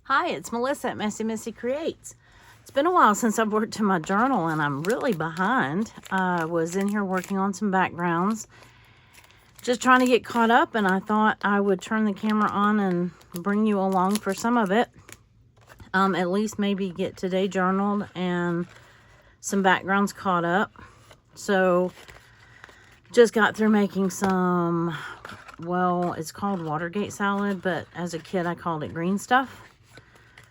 Hi, it's Melissa at Messy Missy Creates. It's been a while since I've worked in my journal and I'm really behind. I was in here working on some backgrounds, just trying to get caught up, and I thought I would turn the camera on and bring you along for some of it. At least maybe get today journaled and some backgrounds caught up. So, just got through making some, well, it's called Watergate salad, but as a kid I called it green stuff.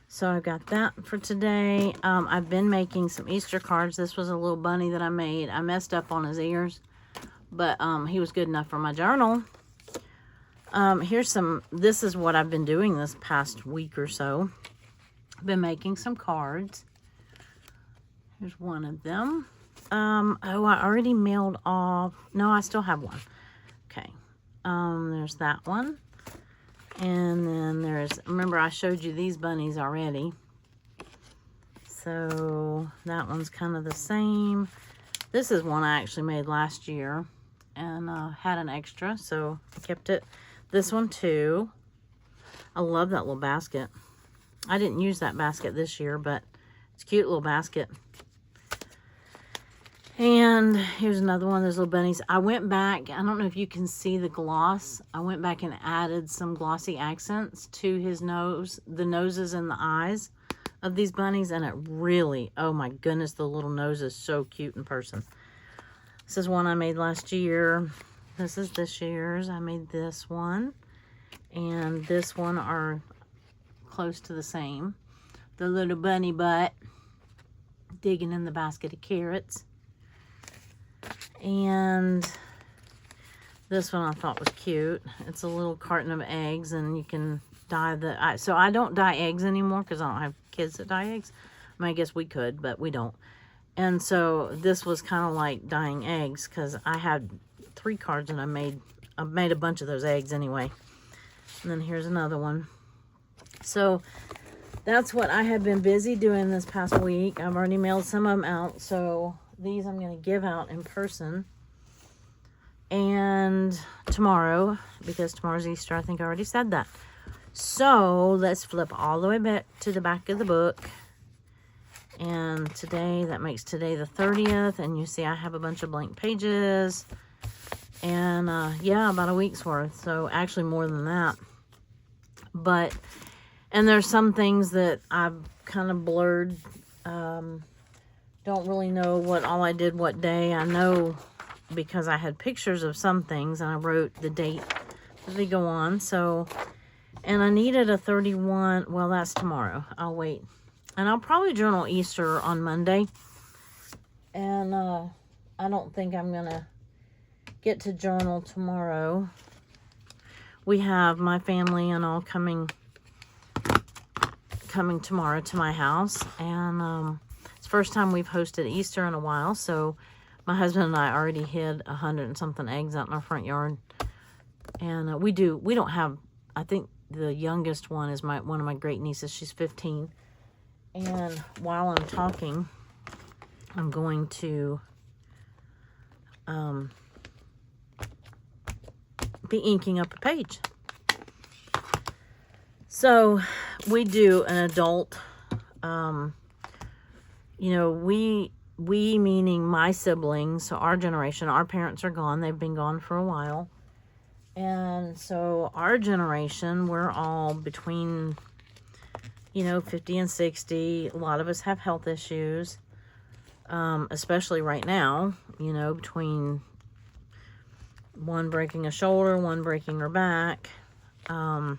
So I've got that for today. I've been making some Easter cards. This was a little bunny that I made. I messed up on his ears, but he was good enough for my journal. This is what I've been doing this past week or so. I've been making some cards. Here's one of them. Oh, I already mailed off. No, I still have one. Okay. There's that one. And then remember I showed you these bunnies already. So that one's kind of the same. This is one I actually made last year and had an extra, so I kept it. This one too. I love that little basket. I didn't use that basket this year, but it's a cute little basket. And here's another one of those little bunnies. I went back, I don't know if you can see the gloss. I went back and added some glossy accents to his nose, the noses and the eyes of these bunnies. And it really, oh my goodness, the little nose is so cute in person. This is one I made last year. This is this year's. I made this one. And this one are close to the same. The little bunny butt digging in the basket of carrots. And this one I thought was cute. It's a little carton of eggs, and you can dye so I don't dye eggs anymore because I don't have kids that dye eggs. I mean, I guess we could, but we don't. And so this was kind of like dyeing eggs because I had 3 cards and I made a bunch of those eggs anyway. And then here's another one. So that's what I have been busy doing this past week. I've already mailed some of them out, so these I'm going to give out in person. And tomorrow, because tomorrow's Easter, I think I already said that. So let's flip all the way back to the back of the book. And today, that makes today the 30th. And you see I have a bunch of blank pages. And yeah, about a week's worth. So actually more than that. And there's some things that I've kind of blurred. Don't really know what all I did what day. I know because I had pictures of some things and I wrote the date that they go on. So, and I needed a 31. Well, that's tomorrow. I'll wait. And I'll probably journal Easter on Monday. And I don't think I'm going to get to journal tomorrow. We have my family and all coming tomorrow to my house. And it's the first time we've hosted Easter in a while, so my husband and I already hid 100 and something eggs out in our front yard. And we don't have, I think the youngest one is one of my great nieces. She's 15. And while I'm talking, I'm going to be inking up a page. So we do an adult, you know, we meaning my siblings, so our generation, our parents are gone. They've been gone for a while. And so our generation, we're all between, 50 and 60. A lot of us have health issues, especially right now, between one breaking a shoulder, one breaking her back, in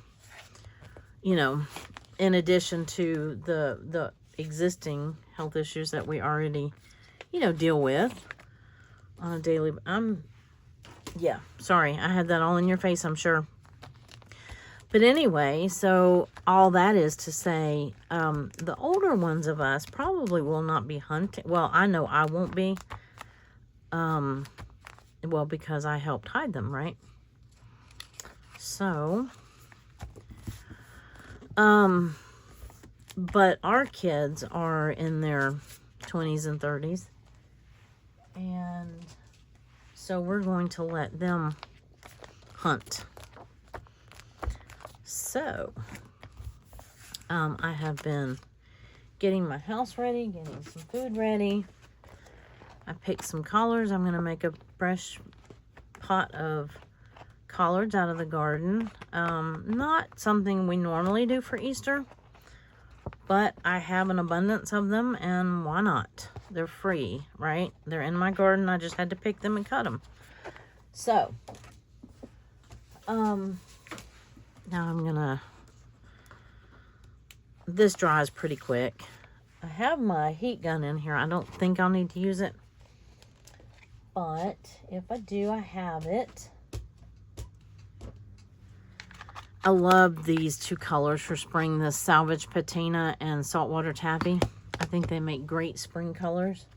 addition to the existing health issues that we already, deal with on a daily. Yeah, sorry, I had that all in your face, I'm sure. But anyway, so all that is to say, the older ones of us probably will not be hunting. Well, I know I won't be. Well, because I helped hide them, right? So, but our kids are in their 20s and 30s. And so we're going to let them hunt. So I have been getting my house ready, getting some food ready. I picked some collards. I'm going to make a fresh pot of collards out of the garden. Not something we normally do for Easter, but I have an abundance of them, and why not? They're free, right? They're in my garden. I just had to pick them and cut them. So, now I'm gonna, this dries pretty quick. I have my heat gun in here. I don't think I'll need to use it, but if I do, I have it. I love these two colors for spring, the Salvage Patina and Saltwater Taffy. I think they make great spring colors.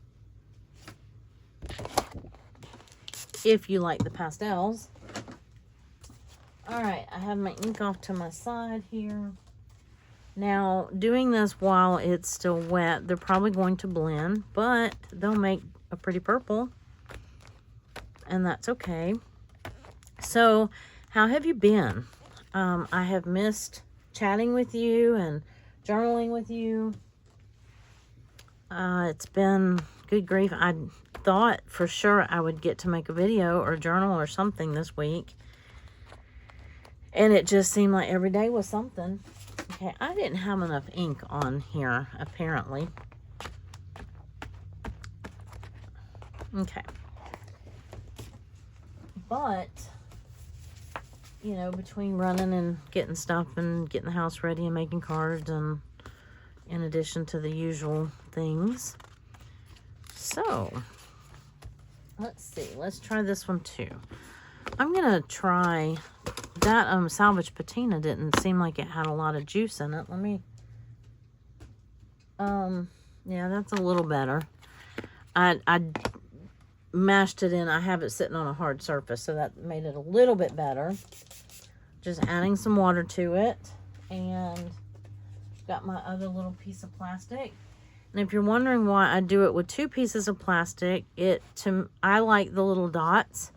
If you like the pastels. Alright, I have my ink off to my side here. Now, doing this while it's still wet, they're probably going to blend, but they'll make a pretty purple. And that's okay. So, how have you been? I have missed chatting with you and journaling with you. It's been, good grief, I thought for sure I would get to make a video or journal or something this week. And it just seemed like every day was something. Okay, I didn't have enough ink on here, apparently. Okay. But, you know, between running and getting stuff and getting the house ready and making cards, and in addition to the usual things. So, let's see. Let's try this one too. I'm going to try that Salvage Patina. Didn't seem like it had a lot of juice in it. Let me, yeah, that's a little better. I mashed it in. I have it sitting on a hard surface, so that made it a little bit better. Just adding some water to it, and got my other little piece of plastic. And if you're wondering why I do it with two pieces of plastic, I like the little dots.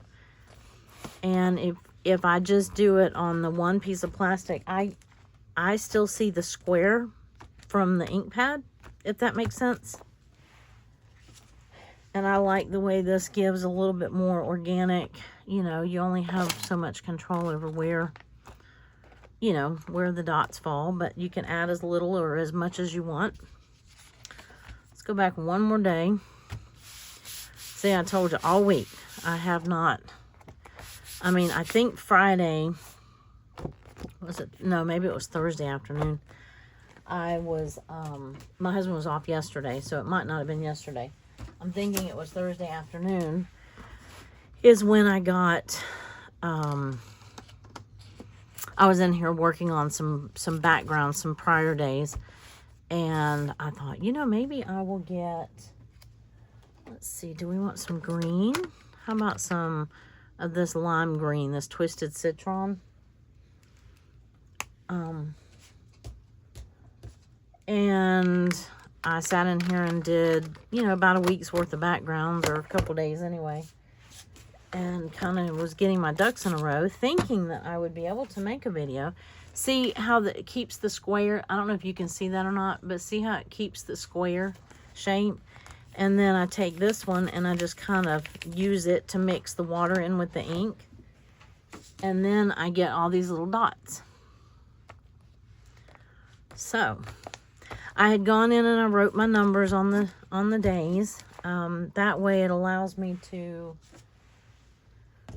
And if I just do it on the one piece of plastic, I still see the square from the ink pad, if that makes sense. And I like the way this gives a little bit more organic. You know, you only have so much control over where, you know, where the dots fall, but you can add as little or as much as you want. Let's go back one more day. See, I told you all week, I have not, I mean, I think Friday, was it? No, maybe it was Thursday afternoon. I was, my husband was off yesterday, so it might not have been yesterday. I'm thinking it was Thursday afternoon is when I got, I was in here working on some backgrounds, some prior days, and I thought, you know, maybe I will get, let's see, do we want some green? How about some of this lime green, this Twisted Citron? And I sat in here and did, you know, about a week's worth of backgrounds, or a couple days anyway. And kind of was getting my ducks in a row, thinking that I would be able to make a video. See how it keeps the square? I don't know if you can see that or not, but see how it keeps the square shape? And then I take this one and I just kind of use it to mix the water in with the ink. And then I get all these little dots. So, I had gone in and I wrote my numbers on the days. That way it allows me to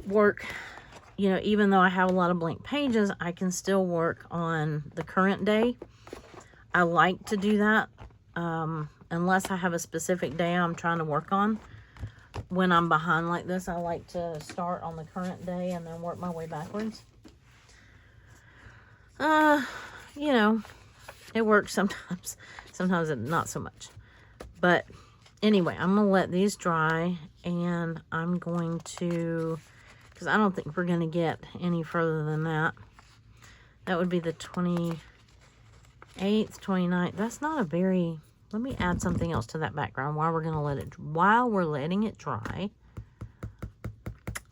work, you know, even though I have a lot of blank pages, I can still work on the current day. I like to do that, unless I have a specific day I'm trying to work on. When I'm behind like this, I like to start on the current day and then work my way backwards. You know, it works sometimes. Sometimes not so much. But anyway, I'm going to let these dry, and I'm going to, because I don't think we're going to get any further than that. That would be the 28th, 29th. That's not a very, let me add something else to that background while we're letting it dry.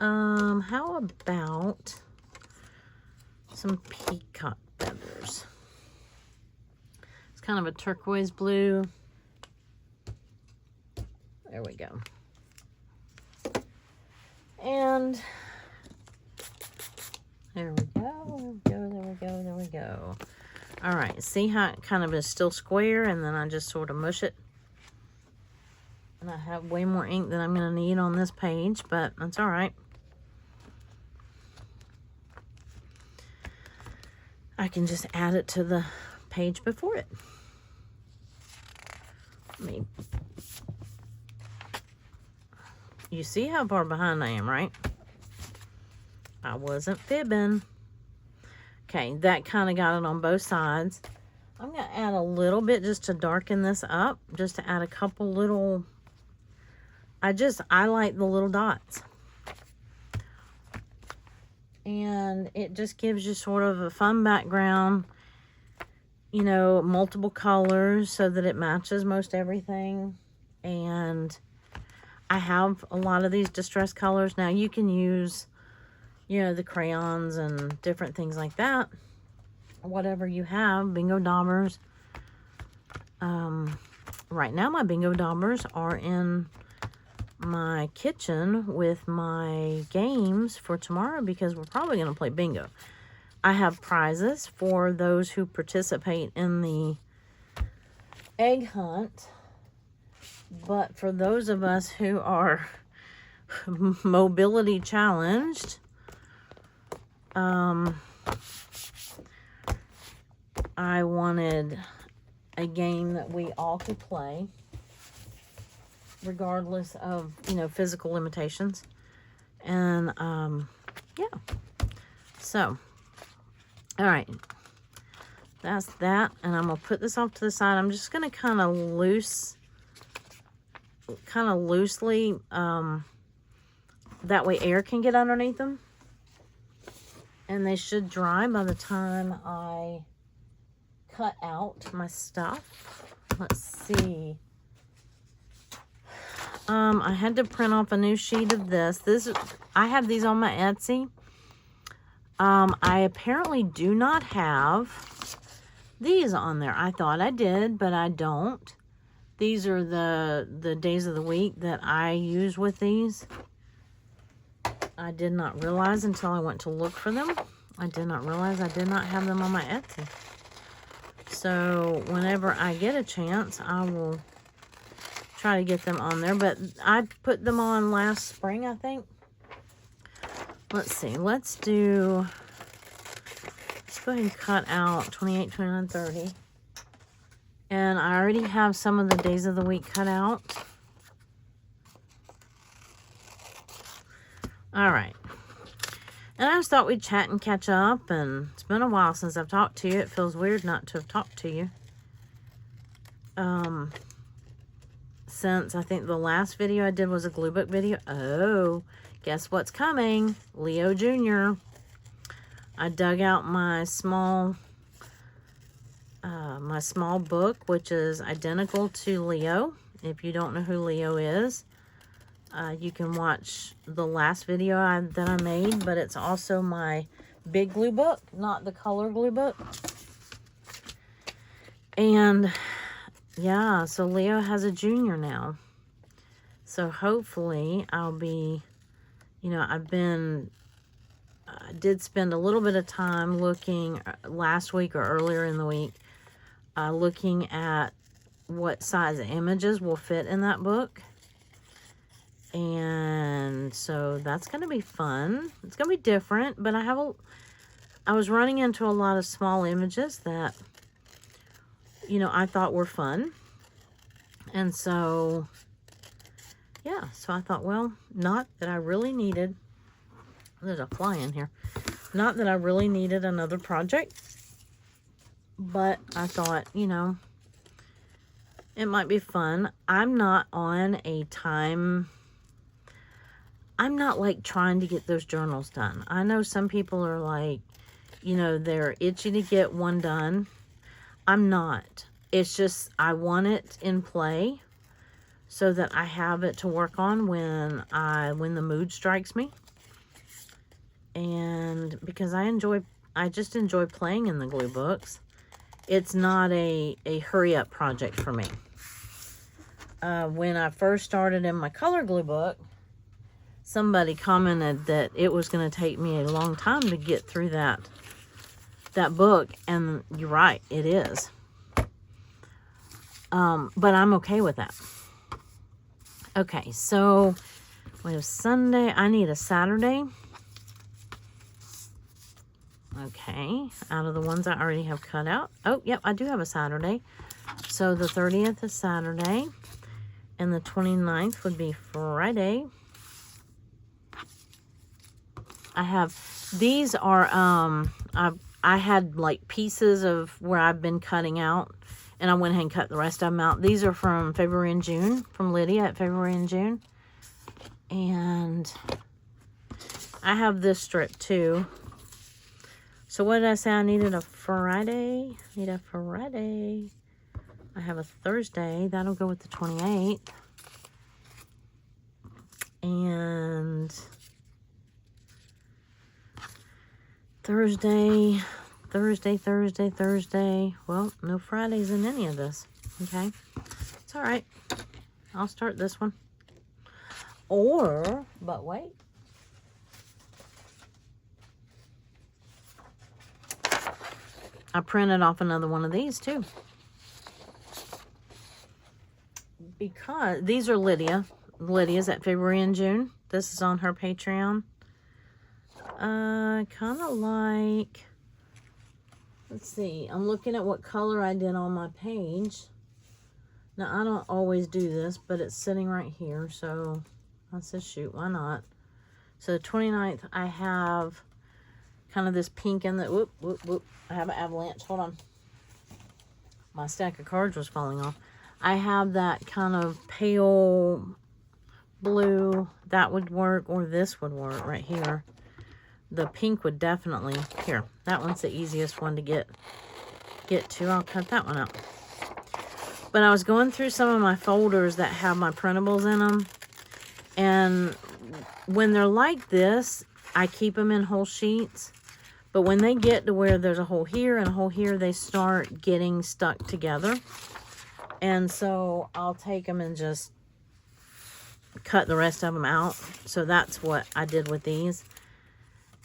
How about some peacock feathers? kind of a turquoise blue. There we go. And there we go, there we go, there we go. All right, see how it kind of is still square, and then I just sort of mush it. And I have way more ink than I'm going to need on this page, but that's all right. I can just add it to the page before it. You see how far behind I am, right? I wasn't fibbing. Okay, that kind of got it on both sides. I'm going to add a little bit just to darken this up, just to add a couple little, I like the little dots. And it just gives you sort of a fun background, you know, multiple colors so that it matches most everything. And I have a lot of these distress colors. Now you can use, you know, the crayons and different things like that. Whatever you have, bingo daubers. Right now my bingo daubers are in my kitchen with my games for tomorrow because we're probably going to play bingo. I have prizes for those who participate in the egg hunt. But for those of us who are mobility challenged, I wanted a game that we all could play, regardless of, you know, physical limitations. And, yeah. So, all right. That's that. And I'm going to put this off to the side. I'm just going to kind of loosely, that way air can get underneath them. And they should dry by the time I cut out my stuff. Let's see. I had to print off a new sheet of this. I have these on my Etsy. I apparently do not have these on there. I thought I did, but I don't. These are the days of the week that I use with these. I did not realize until I went to look for them. I did not realize I did not have them on my Etsy. So whenever I get a chance, I will try to get them on there. But I put them on last spring, I think. Let's see. Let's go ahead and cut out 28, 29, 30. And I already have some of the days of the week cut out. All right. And I just thought we'd chat and catch up. And it's been a while since I've talked to you. It feels weird not to have talked to you. Since I think the last video I did was a glue book video. Oh, guess what's coming? Leo Jr. I dug out my small book, which is identical to Leo. If you don't know who Leo is, you can watch the last video that I made, but it's also my big glue book, not the color glue book. And yeah, so Leo has a junior now. So hopefully I'll be, you know, I did spend a little bit of time looking last week or earlier in the week, looking at what size images will fit in that book. And so that's going to be fun. It's going to be different, but I was running into a lot of small images that, you know, I thought were fun. And so, yeah, so I thought, well, not that I really needed, there's a fly in here. Not that I really needed another project, but I thought, you know, it might be fun. I'm not on a time, I'm not like trying to get those journals done. I know some people are like, you know, they're itchy to get one done. I'm not. It's just, I want it in play so that I have it to work on when the mood strikes me. And because I just enjoy playing in the glue books. it's not a hurry up project for me. When I first started in my color glue book, somebody commented that it was going to take me a long time to get through that book, and you're right, it is. But I'm okay with that. Okay, so we have Sunday. I need a Saturday. Okay, out of the ones I already have cut out. Oh, yep, I do have a Saturday. So the 30th is Saturday, and the 29th would be Friday. I have, these are, I had like pieces of where I've been cutting out, and I went ahead and cut the rest of them out. These are from February and June, from Lydia at February and June. And I have this strip too. So what did I say? I needed a Friday. Need a Friday. I have a Thursday. That'll go with the 28th. And Thursday. Well, no Fridays in any of this. Okay. It's all right. I'll start this one. But wait. I printed off another one of these too. Because these are Lydia's at February and June. This is on her Patreon. Kind of like, let's see. I'm looking at what color I did on my page. Now, I don't always do this, but it's sitting right here. So I said, shoot, why not? So the 29th, I have kind of this pink in the, whoop. I have an avalanche. Hold on. My stack of cards was falling off. I have that kind of pale blue. That would work, or this would work right here. The pink would definitely, here. That one's the easiest one to get to. I'll cut that one out. But I was going through some of my folders that have my printables in them. And when they're like this, I keep them in whole sheets. But when they get to where there's a hole here and a hole here, they start getting stuck together. And so I'll take them and just cut the rest of them out. So that's what I did with these.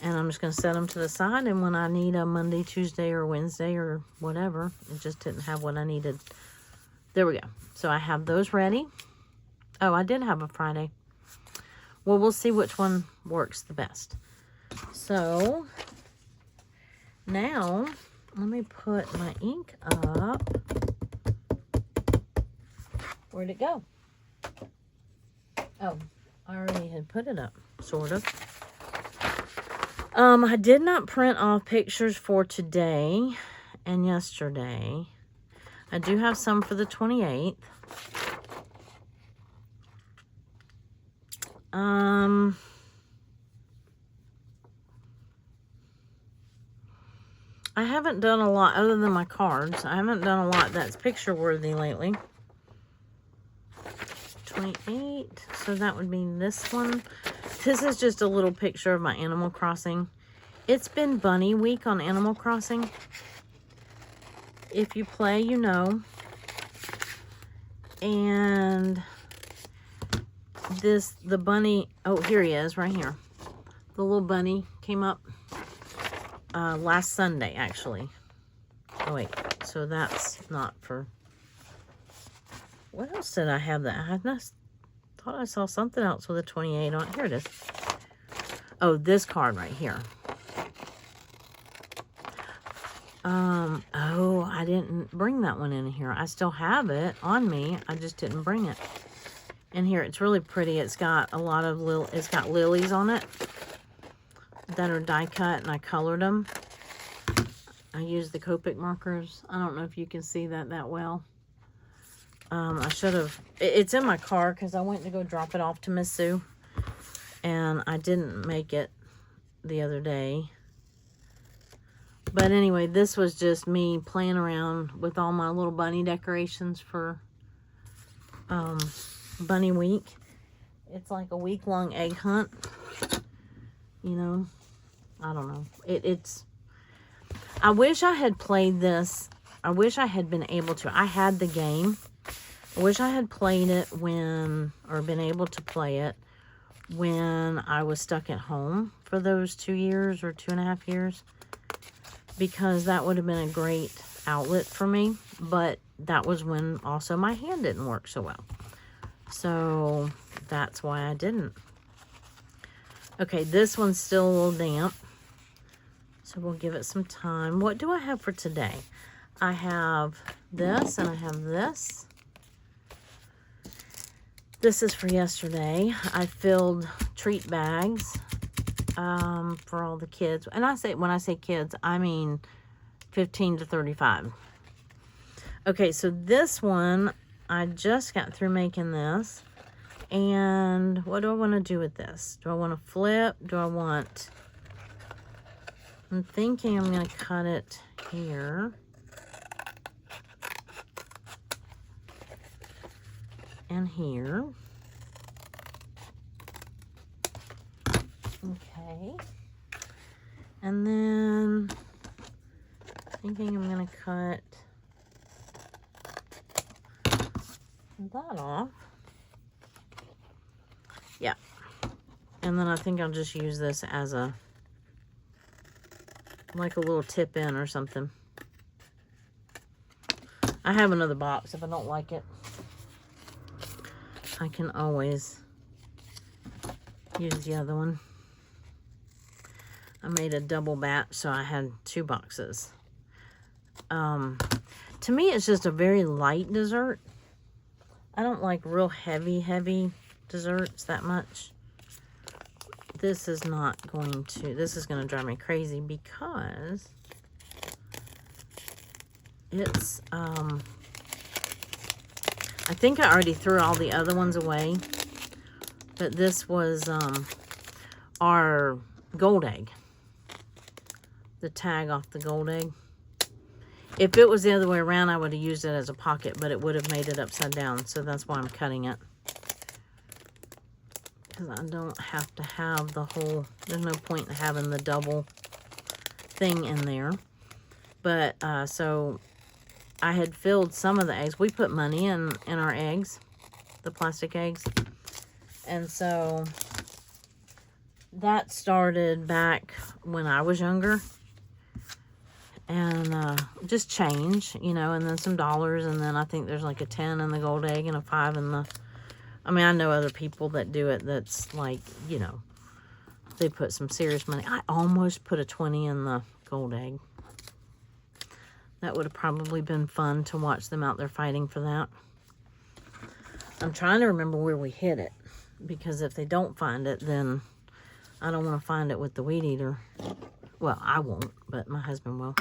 And I'm just going to set them to the side. And when I need a Monday, Tuesday, or Wednesday, or whatever, it just didn't have what I needed. There we go. So I have those ready. Oh, I did have a Friday. Well, we'll see which one works the best. So now, let me put my ink up. Where'd it go? Oh, I already had put it up, sort of. I did not print off pictures for today and yesterday. I do have some for the 28th. I haven't done a lot other than my cards. I haven't done a lot that's picture worthy lately. 28, so that would be this one. This is just a little picture of my Animal Crossing. It's been bunny week on Animal Crossing. If you play, you know. And the bunny, oh, here he is, right here. The little bunny came up last Sunday, actually. Oh, wait, so that's not for, what else did I have that? I thought I saw something else with a 28 on it. Here it is. Oh, this card right here. Oh, I didn't bring that one in here. I still have it on me. I just didn't bring it. And here, it's really pretty. It's got a lot of it's got lilies on it that are die cut, and I colored them. I used the Copic markers. I don't know if you can see that well. I should have, it's in my car because I went to go drop it off to Miss Sue, and I didn't make it the other day. But anyway, this was just me playing around with all my little bunny decorations for Bunny Week. It's like a week-long egg hunt. You know, I don't know. It's, I wish I had played this I wish I had been able to. I had the game. I wish I had played it when, or been able to play it when I was stuck at home for those 2 years or 2.5 years, because that would have been a great outlet for me. But that was when also my hand didn't work so well. So that's why I didn't. Okay, this one's still a little damp, so we'll give it some time. What do I have for today? I have this and I have this. This is for yesterday. I filled treat bags for all the kids. And when I say kids, I mean 15 to 35. Okay, so this one, I just got through making this. And what do I want to do with this? Do I want to flip? I'm thinking I'm going to cut it here. And here. Okay. And then thinking I'm going to cut that off. Yeah. And then I think I'll just use this as like a little tip in or something. I have another box if I don't like it. I can always use the other one. I made a double batch, so I had 2 boxes. To me, it's just a very light dessert. I don't like real heavy desserts that much. This is going to drive me crazy because it's, I think I already threw all the other ones away, but this was our gold egg. The tag off the gold egg. If it was the other way around, I would have used it as a pocket, but it would have made it upside down, so that's why I'm cutting it. Because I don't have to have the whole, there's no point in having the double thing in there. But, so I had filled some of the eggs. We put money in our eggs, the plastic eggs. And so that started back when I was younger. And just change, you know, and then some dollars. And then I think there's like a 10 in the gold egg and a 5 in the, I mean, I know other people that do it that's like, you know, they put some serious money. I almost put a 20 in the gold egg. That would have probably been fun to watch them out there fighting for that. I'm trying to remember where we hid it, because if they don't find it, then I don't want to find it with the weed eater. Well, I won't, but my husband will.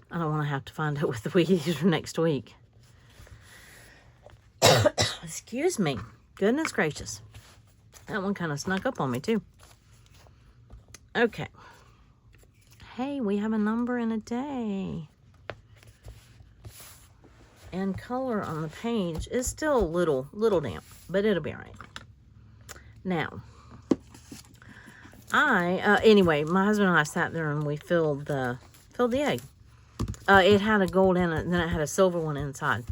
I don't want to have to find it with the weed eater next week. Excuse me. Goodness gracious. That one kind of snuck up on me, too. Okay. Hey, we have a number and a day. And color on the page is still a little damp, but it'll be all right. Now, anyway, my husband and I sat there and we filled the egg. It had a gold in it, and then it had a silver one inside.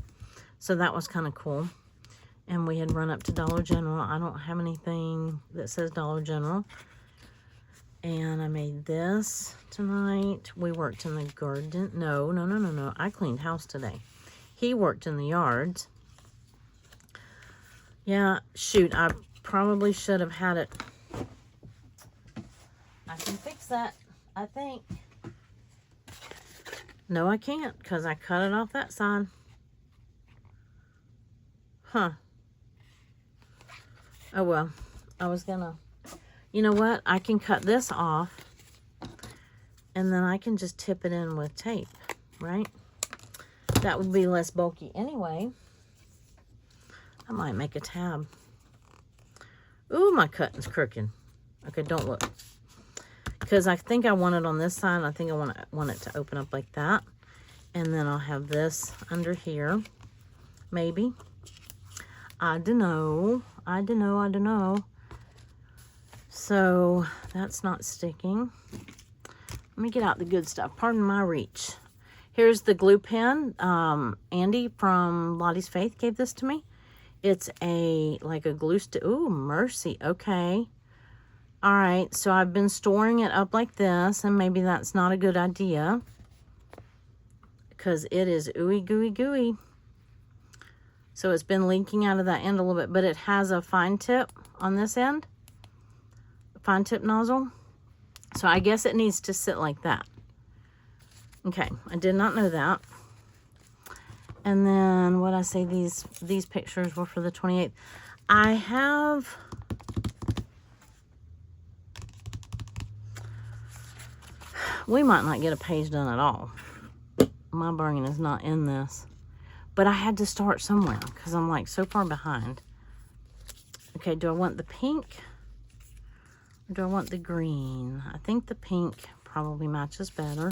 So that was kind of cool. And we had run up to Dollar General. I don't have anything that says Dollar General. And I made this tonight. We worked in the garden. No. I cleaned house today. He worked in the yards. Yeah, shoot. I probably should have had it. I can fix that, I think. No, I can't, because I cut it off that side. Huh. Oh, well. I was gonna... You know what? I can cut this off, and then I can just tip it in with tape, right? That would be less bulky anyway. I might make a tab. Ooh, my cutting's crooked. Okay, don't look. Because I think I want it on this side. I think I want it to open up like that. And then I'll have this under here. Maybe. I don't know. So, that's not sticking. Let me get out the good stuff. Pardon my reach. Here's the glue pen. Andy from Lottie's Faith gave this to me. It's like a glue stick. Ooh, mercy. Okay. All right. So I've been storing it up like this, and maybe that's not a good idea because it is ooey gooey gooey. So it's been leaking out of that end a little bit, but it has a fine tip on this end. Fine tip nozzle. So I guess it needs to sit like that. Okay, I did not know that. And then what I say, these pictures were for the 28th. I have we might not get a page done at all. My brain is not in this. But I had to start somewhere because I'm like so far behind. Okay, do I want the pink? Or do I want the green? I think the pink probably matches better.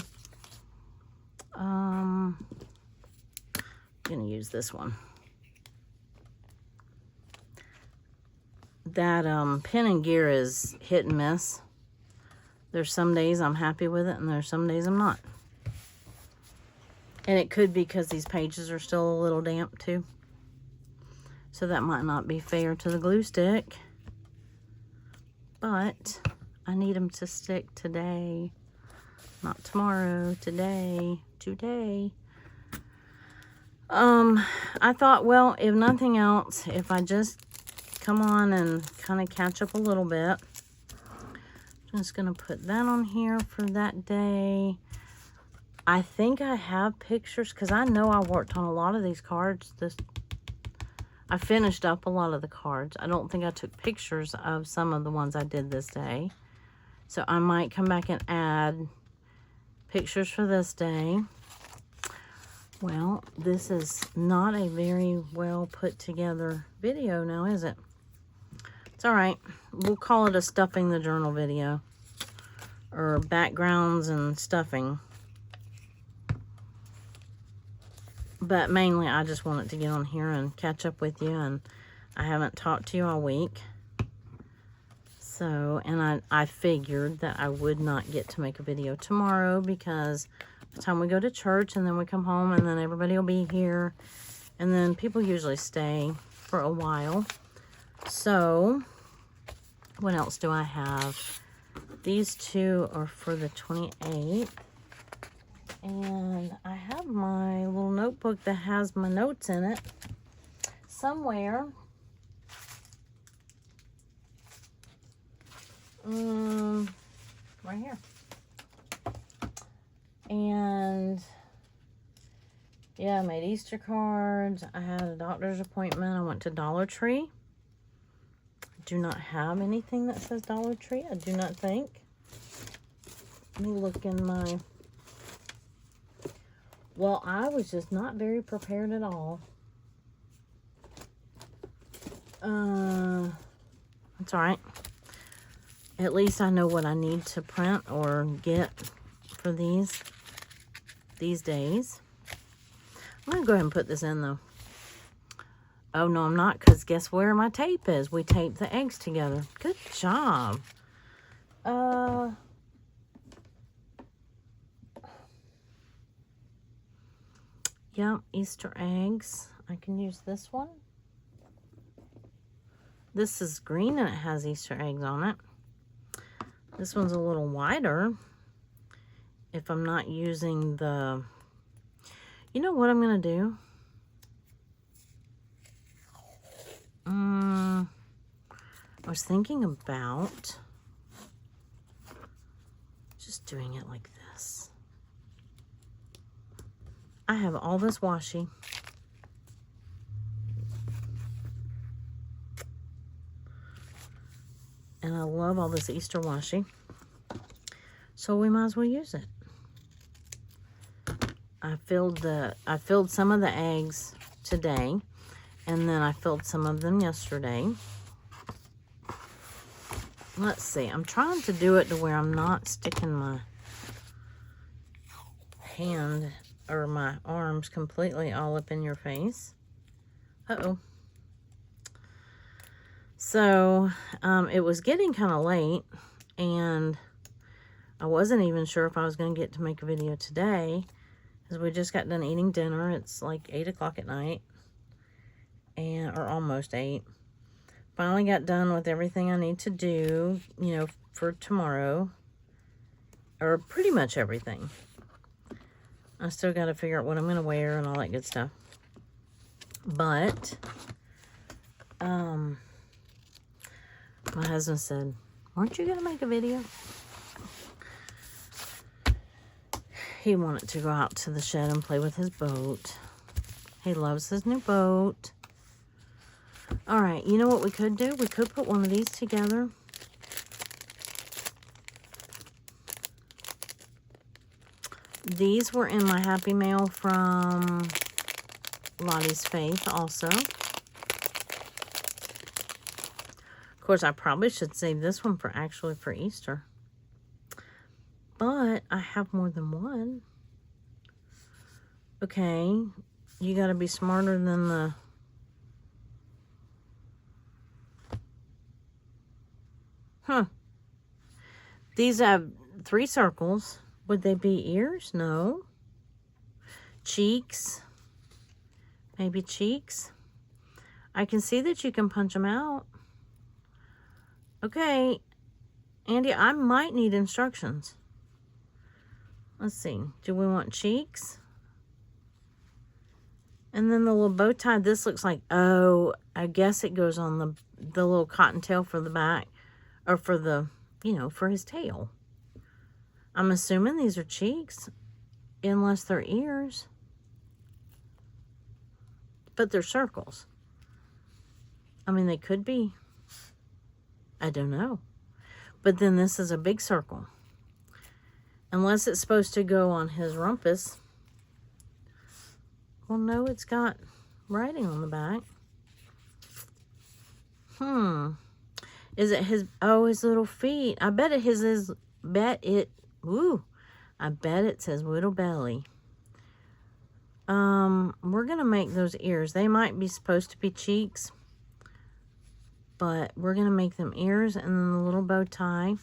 I'm gonna use this one. That pen and gear is hit and miss. There's some days I'm happy with it, and there's some days I'm not. And it could be because these pages are still a little damp too. So that might not be fair to the glue stick. But I need them to stick today. Not tomorrow, today. I thought, well, if nothing else, if I just come on and kind of catch up a little bit. I'm just going to put that on here for that day. I think I have pictures because I know I worked on a lot of these cards. I finished up a lot of the cards. I don't think I took pictures of some of the ones I did this day. So I might come back and add pictures for this day. Well, this is not a very well put together video now, is it? It's all right. We'll call it a stuffing the journal video. Or backgrounds and stuffing. But mainly, I just wanted to get on here and catch up with you. And I haven't talked to you all week. So, and I figured that I would not get to make a video tomorrow because by the time we go to church and then we come home and then everybody will be here. And then people usually stay for a while. So, what else do I have? These two are for the 28th. And I have my little notebook that has my notes in it somewhere. Right here. And yeah, I made Easter cards. I had a doctor's appointment. I went to Dollar Tree. I do not have anything that says Dollar Tree. I do not think. Let me look in my... Well, I was just not very prepared at all. It's all right. At least I know what I need to print or get for these days. I'm going to go ahead and put this in, though. Oh, no, I'm not, because guess where my tape is? We taped the eggs together. Good job. Yep, Easter eggs. I can use this one. This is green and it has Easter eggs on it. This one's a little wider. If I'm not using the... You know what I'm going to do? I was thinking about just doing it like this. I have all this washi. And I love all this Easter washi. So we might as well use it. I filled some of the eggs today. And then I filled some of them yesterday. Let's see. I'm trying to do it to where I'm not sticking my hand or my arms completely all up in your face. Uh-oh. So, it was getting kind of late, and I wasn't even sure if I was going to get to make a video today, because we just got done eating dinner. It's like 8 o'clock at night, or almost 8. Finally got done with everything I need to do, you know, for tomorrow, or pretty much everything. I still got to figure out what I'm going to wear and all that good stuff. But, my husband said, "Weren't you going to make a video?" He wanted to go out to the shed and play with his boat. He loves his new boat. All right, you know what we could do? We could put one of these together. These were in my Happy Mail from Lottie's Faith also. Of course, I probably should save this one for Easter. But I have more than one. Okay, you got to be smarter than the... These have 3 circles. Would they be ears? No. Cheeks. Maybe cheeks. I can see that you can punch them out. Okay. Andy, I might need instructions. Let's see. Do we want cheeks? And then the little bow tie. This looks like, oh, I guess it goes on the little cottontail for the back. Or for the, you know, for his tail. I'm assuming these are cheeks. Unless they're ears. But they're circles. I mean, they could be. I don't know. But then this is a big circle. Unless it's supposed to go on his rumpus. Well, no, it's got writing on the back. Is it his, oh, his little feet. I bet it I bet it says Little Belly. We're going to make those ears. They might be supposed to be cheeks. But we're going to make them ears, and then the little bow tie.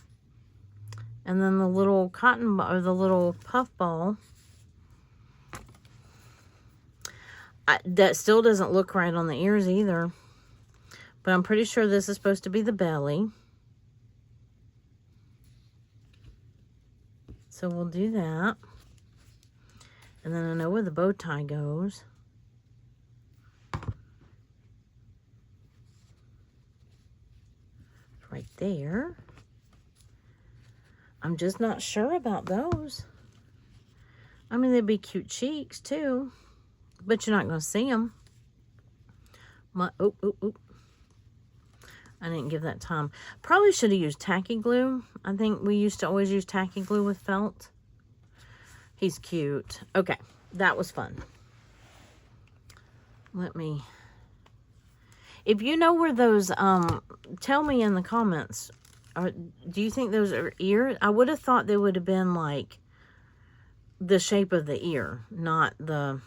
And then the little cotton ball, or the little puff ball. That still doesn't look right on the ears either. But I'm pretty sure this is supposed to be the belly. So we'll do that. And then I know where the bow tie goes. Right there. I'm just not sure about those. I mean, they'd be cute cheeks too. But you're not going to see them. Oh. I didn't give that time. Probably should have used tacky glue. I think we used to always use tacky glue with felt. He's cute. Okay, that was fun. Let me... If you know where those... tell me in the comments. Do you think those are ears? I would have thought they would have been like the shape of the ear, not the...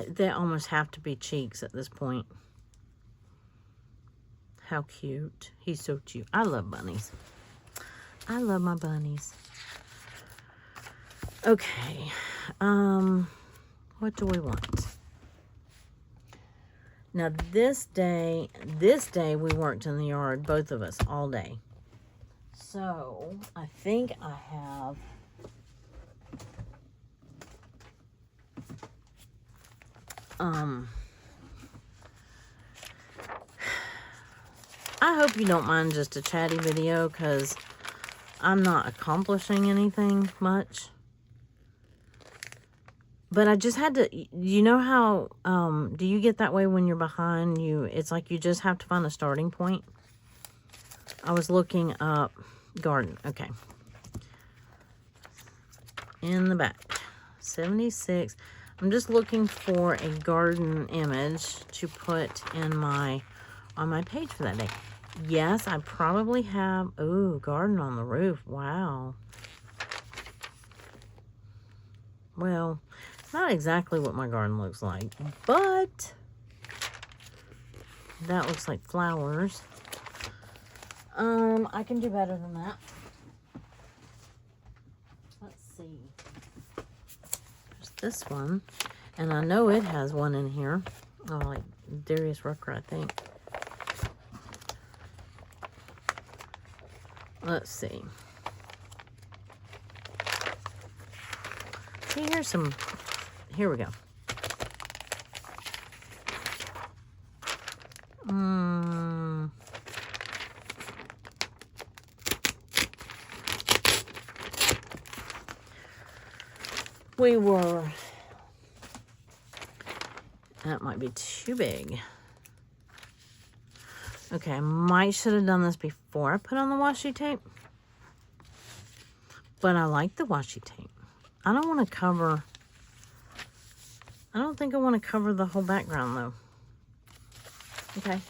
They almost have to be cheeks at this point. How cute. He's so cute. I love bunnies. I love my bunnies. Okay. What do we want? Now this day we worked in the yard, both of us, all day. So I think I have... I hope you don't mind just a chatty video, because I'm not accomplishing anything much. But I just had to, you know how, do you get that way when you're behind? It's like you just have to find a starting point. I was looking up garden. Okay. In the back. 76. I'm just looking for a garden image to put in on my page for that day. Yes, I probably have, ooh, garden on the roof. Wow. Well, not exactly what my garden looks like, but that looks like flowers. I can do better than that. Let's see. There's this one. And I know it has one in here. Oh, like Darius Rucker, I think. Let's see. See, here's some. Here we go. We were. That might be too big. Okay, I might should have done this before I put on the washi tape. But I like the washi tape. I don't want to cover... I don't think I want to cover the whole background, though. Okay.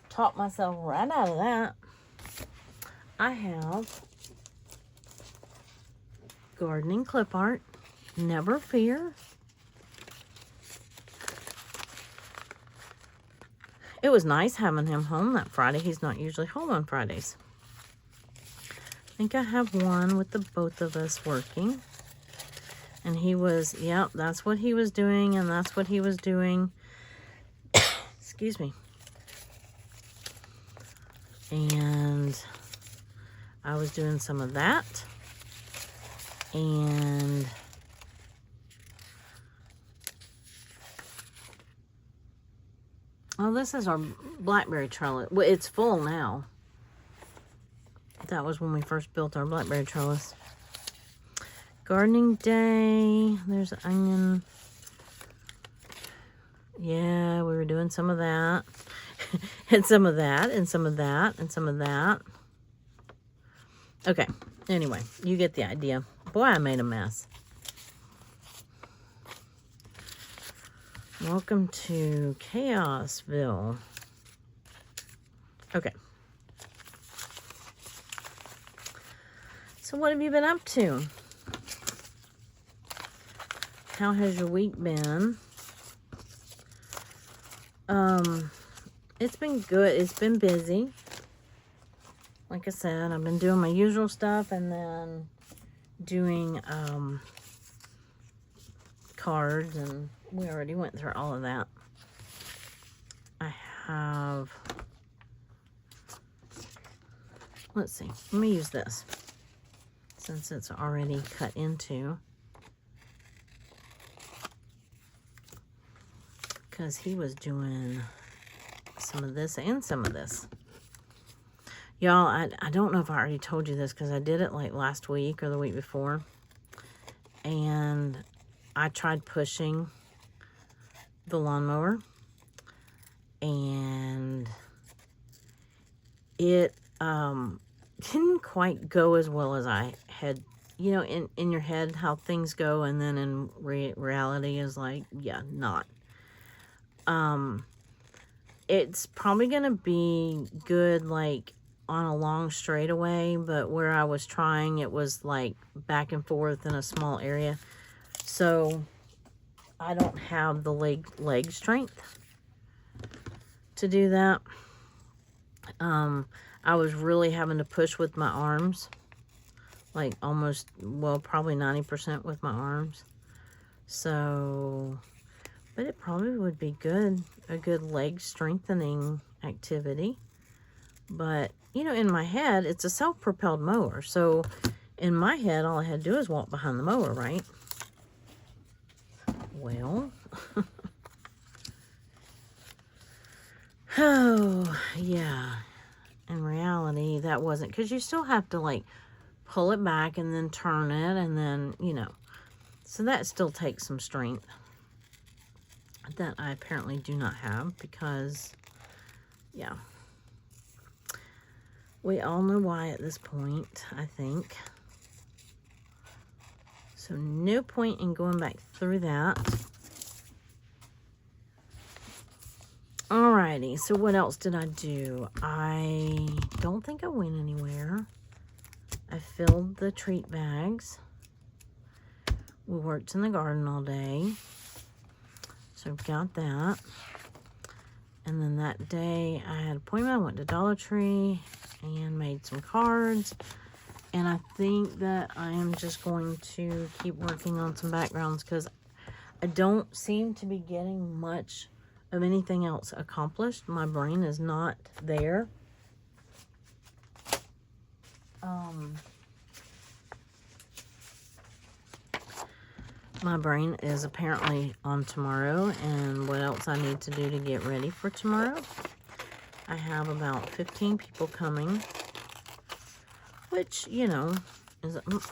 Talked myself right out of that. I have gardening clip art. Never fear. It was nice having him home that Friday. He's not usually home on Fridays. I think I have one with the both of us working. And he was, yep, that's what he was doing, and that's what he was doing. Excuse me. And I was doing some of that. And oh, this is our blackberry trellis. Well, it's full now. That was when we first built our blackberry trellis. Gardening day. There's onion. Yeah, we were doing some of that. And some of that, and some of that, and some of that. Okay, anyway, you get the idea. Boy, I made a mess. Welcome to Chaosville. Okay. So what have you been up to? How has your week been? It's been good. It's been busy. Like I said, I've been doing my usual stuff and then doing cards, and we already went through all of that. I have, let's see, let me use this since it's already cut into, because he was doing some of this and some of this. Y'all, I don't know if I already told you this because I did it like last week or the week before. And I tried pushing the lawnmower. And it didn't quite go as well as I had, you know, in your head how things go. And then in reality is like, yeah, not. It's probably going to be good, like, on a long straightaway, but where I was trying, it was, like, back and forth in a small area. So, I don't have the leg strength to do that. I was really having to push with my arms. Like, almost, well, probably 90% with my arms. So... but it probably would be good, a good leg strengthening activity. But, you know, in my head, it's a self-propelled mower. So, in my head, all I had to do is walk behind the mower, right? Well, oh, yeah. In reality, that wasn't, because you still have to, like, pull it back and then turn it and then, you know. So, that still takes some strength that I apparently do not have because, yeah. We all know why at this point, I think. So no point in going back through that. Alrighty, so what else did I do? I don't think I went anywhere. I filled the treat bags. We worked in the garden all day. So I've got that. And then that day I had an appointment. I went to Dollar Tree and made some cards. And I think that I am just going to keep working on some backgrounds because I don't seem to be getting much of anything else accomplished. My brain is not there. My brain is apparently on tomorrow and what else I need to do to get ready for tomorrow. I have about 15 people coming, which, you know,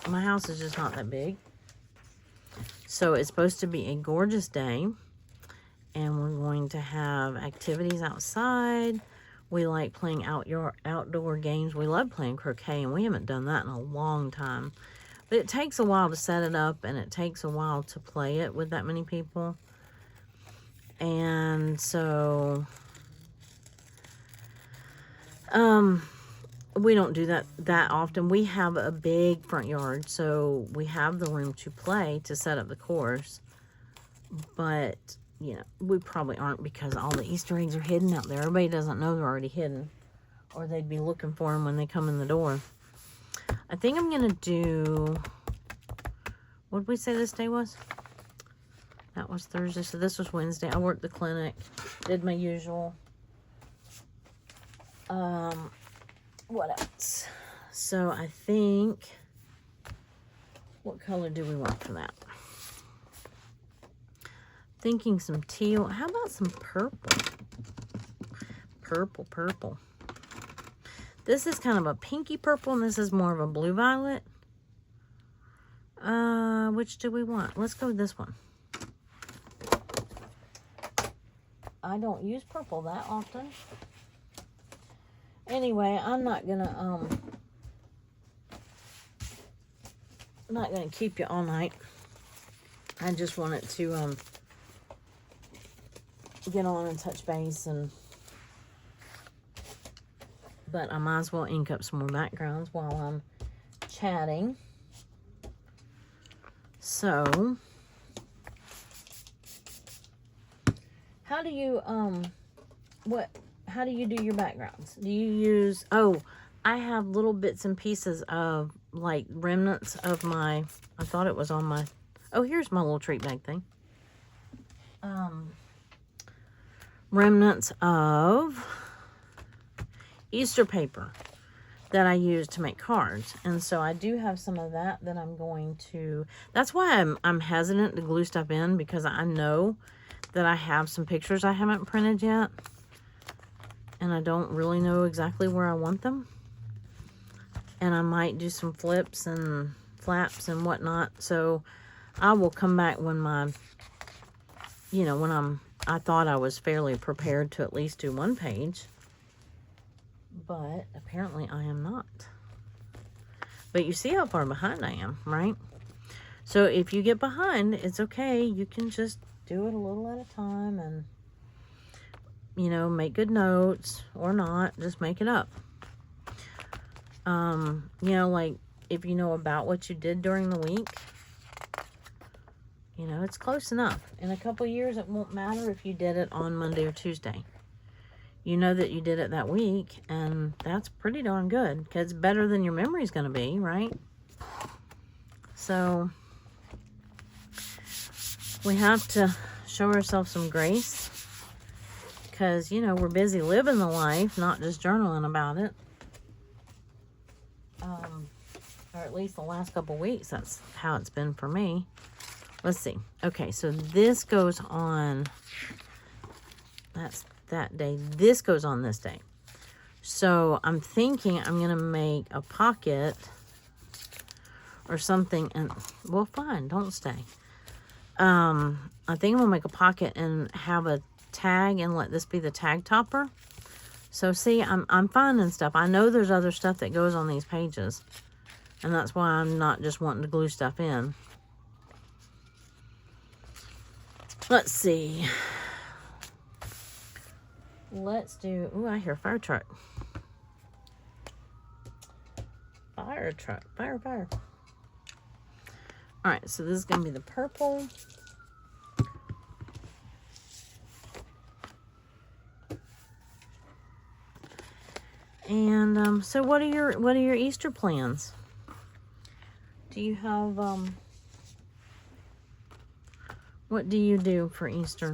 my house is just not that big. So it's supposed to be a gorgeous day, and we're going to have activities outside. We like playing outdoor games. We love playing croquet, and we haven't done that in a long time. But it takes a while to set it up, and it takes a while to play it with that many people. And so, we don't do that often. We have a big front yard, so we have the room to play, to set up the course. But, you know, we probably aren't because all the Easter eggs are hidden out there. Everybody doesn't know they're already hidden, or they'd be looking for them when they come in the door. I think I'm going to do, what did we say this day was? That was Thursday, so this was Wednesday. I worked the clinic, did my usual. What else? So I think, what color do we want for that? Thinking some teal. How about some purple? Purple. This is kind of a pinky purple, and this is more of a blue violet. Which do we want? Let's go with this one. I don't use purple that often. Anyway, I'm not gonna keep you all night. I just wanted to get on and touch base, but I might as well ink up some more backgrounds while I'm chatting. So, how do you how do you do your backgrounds? Do you use, I have little bits and pieces of like remnants of my, I thought it was on my, here's my little treat bag thing. Remnants of Easter paper that I use to make cards. And so I do have some of that I'm going to, that's why I'm hesitant to glue stuff in, because I know that I have some pictures I haven't printed yet. And I don't really know exactly where I want them. And I might do some flips and flaps and whatnot. So I will come back when my, you know, when I thought I was fairly prepared to at least do one page. But apparently I am not. But you see how far behind I am, right? So if you get behind, it's okay. You can just do it a little at a time and, you know, make good notes or not. Just make it up. You know, like if you know about what you did during the week, you know, it's close enough. In a couple years, it won't matter if you did it on Monday or Tuesday. You know that you did it that week, and that's pretty darn good, because it's better than your memory's going to be, right? So, we have to show ourselves some grace, because, you know, we're busy living the life, not just journaling about it. Or at least the last couple weeks, that's how it's been for me. Let's see. Okay, so this goes on, that's that day. This goes on this day. So I'm thinking I'm going to make a pocket or something. And, well, fine, don't stay. I think I'm going to make a pocket and have a tag and let this be the tag topper. So see, I'm finding stuff. I know there's other stuff that goes on these pages. And that's why I'm not just wanting to glue stuff in. Let's see. Let's do, ooh, I hear a fire truck. Fire truck, fire. All right, so this is going to be the purple. And so what are your Easter plans? Do you have what do you do for Easter?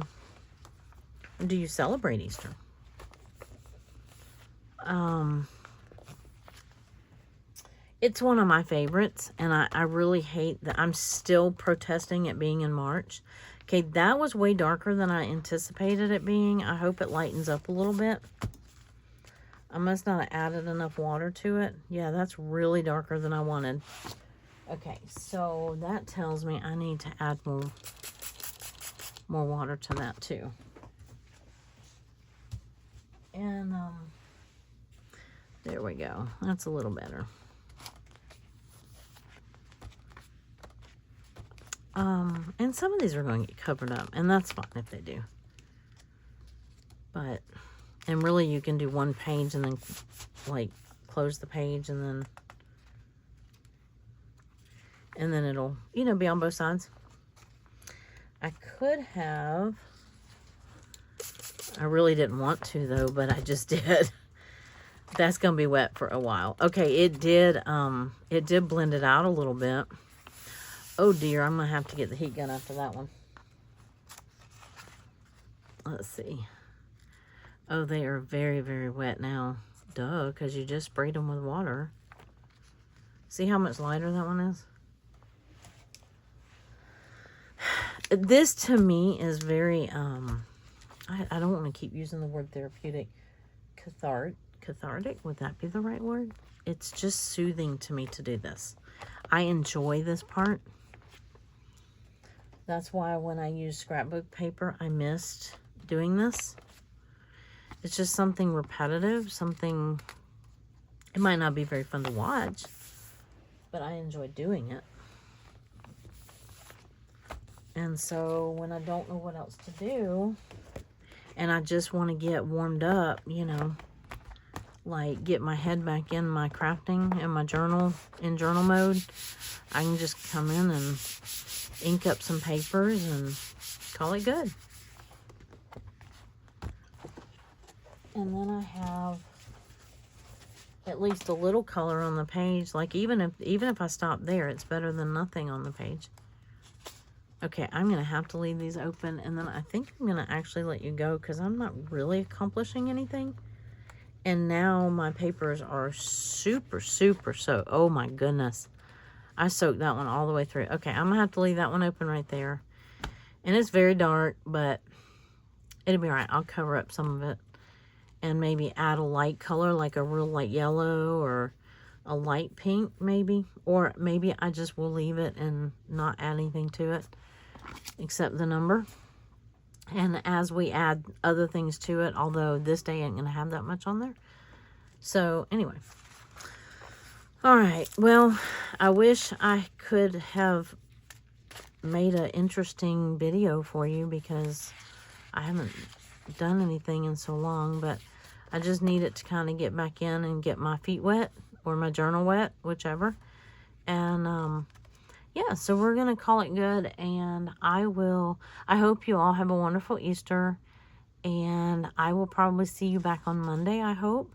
Do you celebrate Easter? It's one of my favorites, and I really hate that I'm still protesting it being in March. Okay, that was way darker than I anticipated it being. I hope it lightens up a little bit. I must not have added enough water to it. Yeah, that's really darker than I wanted. Okay, so that tells me I need to add more water to that too. And there we go. That's a little better. And some of these are going to get covered up, and that's fine if they do. But, and really you can do one page and then like close the page and then it'll, you know, be on both sides. I could have, I really didn't want to though, but I just did. That's going to be wet for a while. Okay, it did blend it out a little bit. Oh dear, I'm going to have to get the heat gun after that one. Let's see. Oh, they are very, very wet now. Duh, because you just sprayed them with water. See how much lighter that one is? This to me is very, I don't want to keep using the word therapeutic. Cathartic, would that be the right word? It's just soothing to me to do this. I enjoy this part. That's why when I use scrapbook paper, I missed doing this. It's just something repetitive, something, it might not be very fun to watch, but I enjoy doing it. And so when I don't know what else to do, and I just want to get warmed up, you know, like get my head back in my crafting and my journal, in journal mode, I can just come in and ink up some papers and call it good. And then I have at least a little color on the page. Like even if I stop there, it's better than nothing on the page. Okay, I'm going to have to leave these open, and then I think I'm going to actually let you go because I'm not really accomplishing anything. And now my papers are super, super soaked. Oh my goodness. I soaked that one all the way through. Okay, I'm going to have to leave that one open right there. And it's very dark, but it'll be all right. I'll cover up some of it and maybe add a light color, like a real light yellow or a light pink maybe. Or maybe I just will leave it and not add anything to it except the number. And as we add other things to it, although this day ain't going to have that much on there. So anyway. All right. Well, I wish I could have made an interesting video for you because I haven't done anything in so long, but I just need it to kind of get back in and get my feet wet or my journal wet, whichever. And yeah, so we're gonna call it good, and I hope you all have a wonderful Easter, and I will probably see you back on Monday, I hope.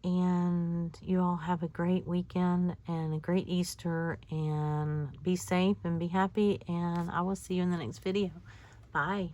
And you all have a great weekend and a great Easter, and be safe and be happy, and I will see you in the next video. Bye.